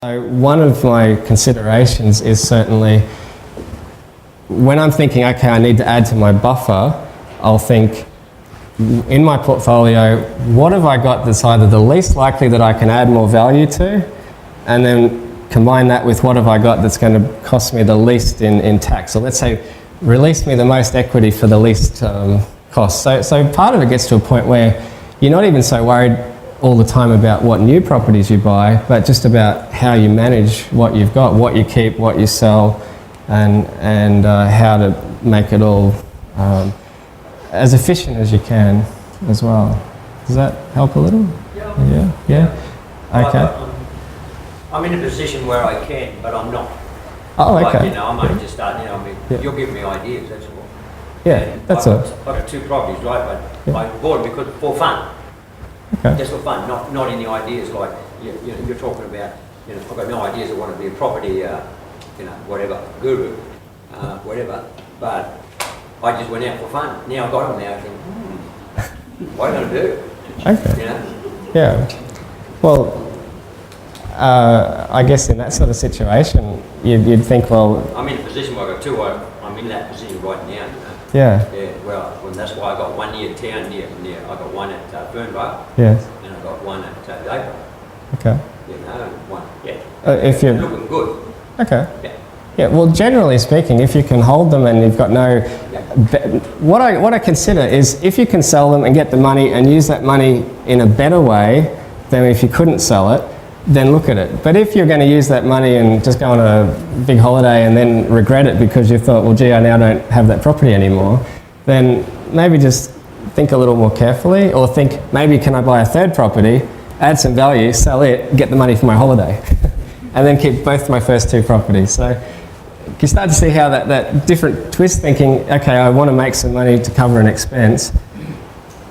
So one of my considerations is certainly when I'm thinking, okay, I need to add to my buffer, I'll think in my portfolio, what have I got that's either the least likely that I can add more value to, and then combine that with what have I got that's going to cost me the least in tax. So let's say release me the most equity for the least cost. So part of it gets to a point where you're not even so worried all the time about what new properties you buy, but just about how you manage what you've got, what you keep, what you sell, and how to make it all as efficient as you can as well. Does that help a little? Yeah. Yeah? Okay. I'm in a position where I can, but I'm not. Oh, okay. Like, I'm only just starting out. You'll give me ideas, that's all. Yeah, that's all. I've got two properties, right? But I bought them because for fun. Okay. Just for fun, not any ideas like you're talking about. I've got no ideas. I want to be a property, whatever guru, whatever. But I just went out for fun. Now I've got them. Now I think, what am I going to do? Okay. Yeah. Well, I guess in that sort of situation, you'd think, well, I'm in a position where I've got two. I'm in that position right now. Yeah. Yeah. Well, that's why I got one near town. Near. I got one at Fernvale. Yes. And I got one at Labour. Okay. One. Yeah. If you're looking good. Okay. Yeah. Yeah. Well, generally speaking, if you can hold them and you've got no, what I consider is if you can sell them and get the money and use that money in a better way than if you couldn't sell it, then look at it. But if you're going to use that money and just go on a big holiday and then regret it because you thought, well, gee, I now don't have that property anymore, then maybe just think a little more carefully, or think, maybe can I buy a third property, add some value, sell it, get the money for my holiday, and then keep both my first two properties. So you start to see how that different twist thinking, okay, I want to make some money to cover an expense.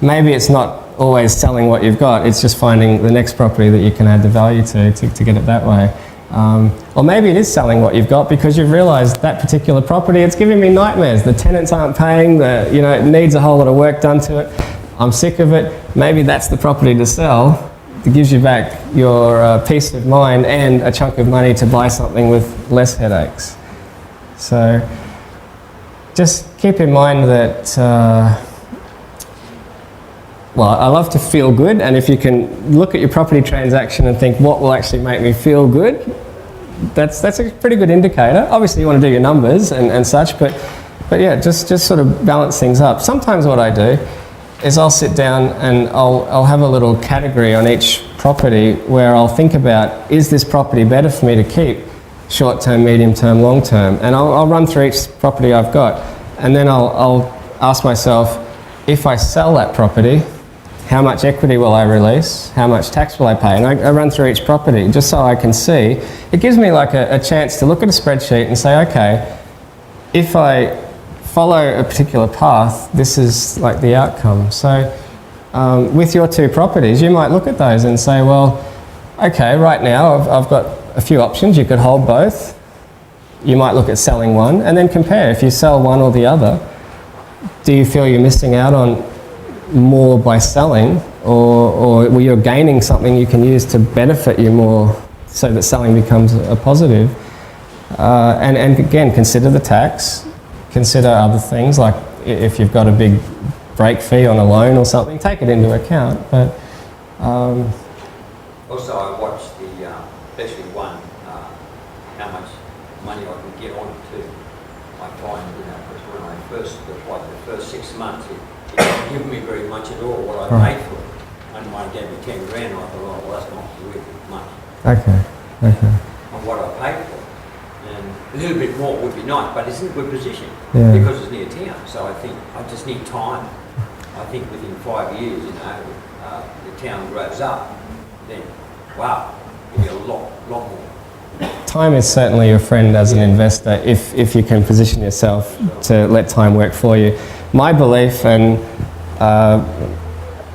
Maybe it's not always selling what you've got, it's just finding the next property that you can add the value to get it that way. Or maybe it is selling what you've got because you've realised that particular property, it's giving me nightmares. The tenants aren't paying, it needs a whole lot of work done to it. I'm sick of it. Maybe that's the property to sell that gives you back your peace of mind and a chunk of money to buy something with less headaches. So just keep in mind that well, I love to feel good, and if you can look at your property transaction and think what will actually make me feel good, that's a pretty good indicator. Obviously you want to do your numbers and such, but yeah, just sort of balance things up. Sometimes what I do is I'll sit down and I'll have a little category on each property where I'll think about, is this property better for me to keep short term, medium term, long term? And I'll run through each property I've got, and then I'll ask myself, if I sell that property, how much equity will I release? How much tax will I pay? And I run through each property just so I can see. It gives me like a chance to look at a spreadsheet and say, okay, if I follow a particular path, this is like the outcome. So with your two properties, you might look at those and say, well, okay, right now I've got a few options. You could hold both. You might look at selling one and then compare. If you sell one or the other, do you feel you're missing out on more by selling, or you're gaining something you can use to benefit you more so that selling becomes a positive? And again, consider the tax, consider other things like if you've got a big break fee on a loan or something, take it into account. But also I watched especially one, how much money I can get on it too. I find, because when I first applied the first 6 months, it didn't give me very much at all what I paid for it. And when I gave me 10 grand, I thought, well, that's not worth much. Okay. On what I paid for. And a little bit more would be nice, but it's in a good position because it's near town. So I think I just need time. I think within 5 years, the town grows up, then wow, it'll be a lot more. Time is certainly your friend as an investor if you can position yourself to let time work for you. My belief, and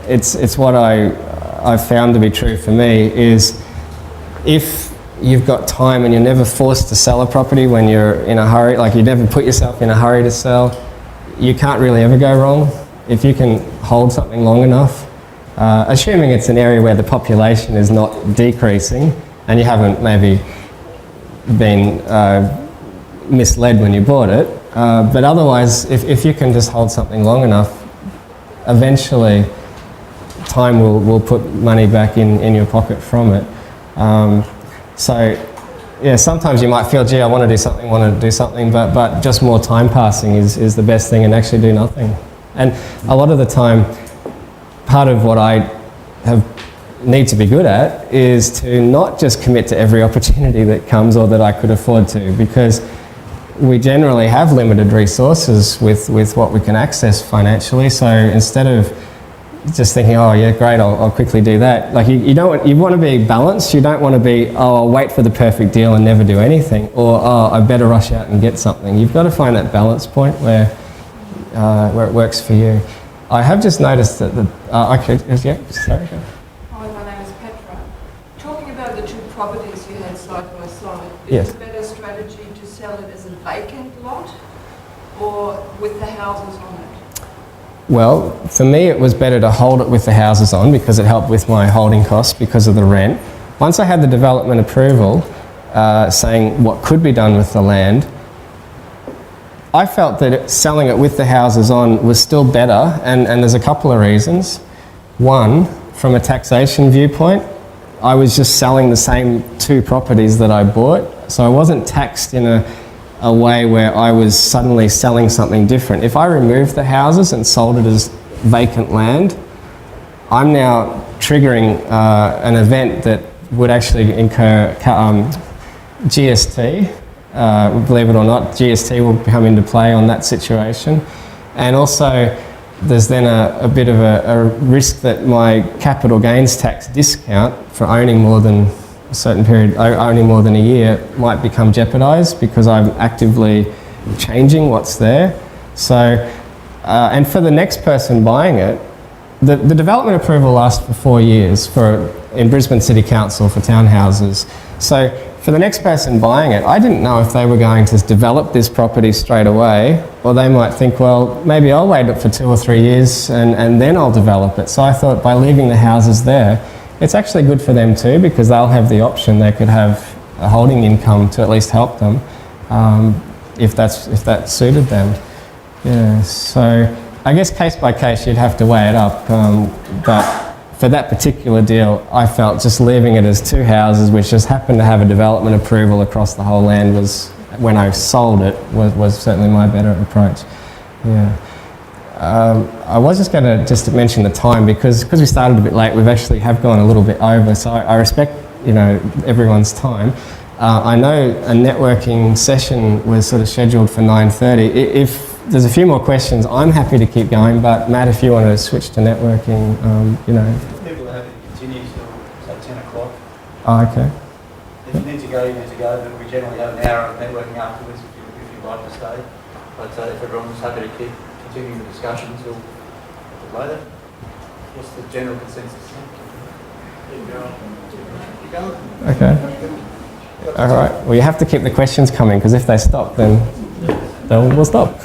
it's what I've found to be true for me, is if you've got time and you're never forced to sell a property when you're in a hurry, like you never put yourself in a hurry to sell, you can't really ever go wrong. If you can hold something long enough, assuming it's an area where the population is not decreasing, and you haven't maybe been misled when you bought it. But otherwise, if you can just hold something long enough, eventually time will put money back in your pocket from it. So yeah, sometimes you might feel, gee, I want to do something, but just more time passing is the best thing, and actually do nothing. And a lot of the time, part of what I need to be good at is to not just commit to every opportunity that comes or that I could afford to, because we generally have limited resources with what we can access financially. So instead of just thinking, oh yeah, great, I'll quickly do that. Like you want to be balanced. You don't want to be, oh, I'll wait for the perfect deal and never do anything, or oh, I better rush out and get something. You've got to find that balance point where it works for you. I have just noticed that sorry. Hi, my name is Petra. Talking about the two properties you had side by side, Yes. is it a better strategy to sell it as a vacant lot or with the houses on it? Well, for me it was better to hold it with the houses on because it helped with my holding costs because of the rent. Once I had the development approval saying what could be done with the land, I felt that selling it with the houses on was still better, and there's a couple of reasons. One, from a taxation viewpoint, I was just selling the same two properties that I bought, so I wasn't taxed in a way where I was suddenly selling something different. If I removed the houses and sold it as vacant land, I'm now triggering an event that would actually incur GST. Believe it or not, GST will come into play on that situation. And also, there's then a bit of a risk that my capital gains tax discount for owning more than a certain period, owning more than a year, might become jeopardised because I'm actively changing what's there. So, and for the next person buying it, the development approval lasts for 4 years in Brisbane City Council for townhouses. So for the next person buying it, I didn't know if they were going to develop this property straight away, or they might think, well, maybe I'll wait it for 2 or 3 years and then I'll develop it. So I thought by leaving the houses there, it's actually good for them too, because they'll have the option. They could have a holding income to at least help them if that suited them. Yeah, so I guess case by case you'd have to weigh it up, but for that particular deal, I felt just leaving it as two houses, which just happened to have a development approval across the whole land, was, when I sold it, was certainly my better approach. Yeah. I was just going to mention the time, because we started a bit late, we've actually have gone a little bit over, so I respect, everyone's time. I know a networking session was sort of scheduled for 9:30. If there's a few more questions, I'm happy to keep going, but Matt, if you want to switch to networking, People are happy to continue till, say, 10 o'clock. Oh, okay. If you need to go, you need to go, but we generally have an hour of networking afterwards if you'd like to stay. But if everyone's happy to keep continuing the discussion till later, what's the general consensus? Keep going. Okay. All right. Well, you have to keep the questions coming, because if they stop, then we'll stop.